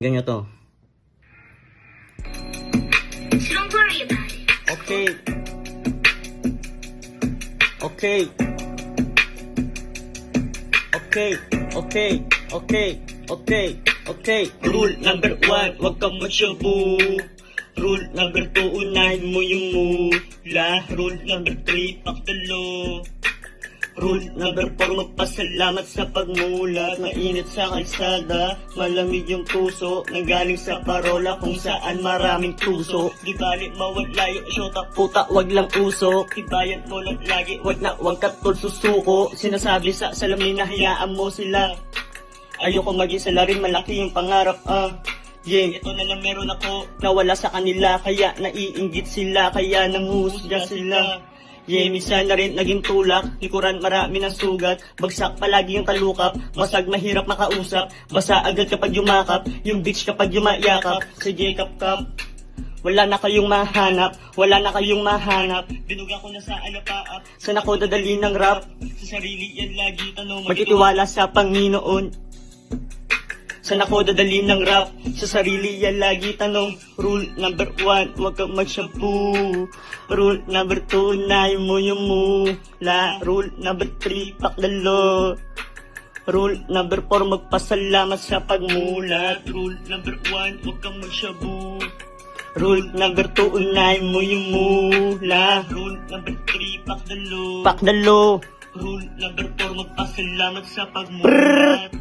Ganyan to. Don't worry about it. Okay. Okay. Okay. Okay. Okay. Okay. Okay. Rule number 1, wag kang magsyabu. Rule number 2, unahin mo yung mula. Rule number 3, fuck the law. Rule number 4, magpasalamat sa pagmulat. Mainit sa kalsada, malamig yung puso. Nanggaling sa parola kung saan maraming tuso. Di bali mawala yung syota, puta wag lang usok. Tibayan mo lang lagi, wag ka tol susuko. Sinasabi sa salamin na hayaan mo sila. Ayoko maging salarin, malaki yung pangarap Yeah, ito na lang meron ako. Nawala sa kanila, kaya naiinggit sila. Kaya nanghusga sila. Yeah, minsan na rin naging tulak. Likuran marami ng sugat. Bagsak palagi yung kalukap. Masag mahirap makausap. Basa agad kapag yumakap. Yung bitch kapag yumayakap. Sige kap-kap. Wala na kayong mahanap. Wala na kayong mahanap. Binuga ko na sa alapaap. Saan ako dadali ng rap? Sa sarili yan lagi tanong. Magtitiwala sa Panginoon. Saan ako dadali ng rap? Sa sarili yan lagi tanong. Rule number 1, huwag kang magshampoo. Rule number 2, unahin mo yung mula. Rule number 3, fuck the law. Rule number 4, magpasalamat sa pagmulat. Rule number 1, huwag kang magshabu. Rule number 2, unahin mo yung mula. Rule number 3, fuck the law. Fuck the law. Rule number 4, magpasalamat sa pagmulat.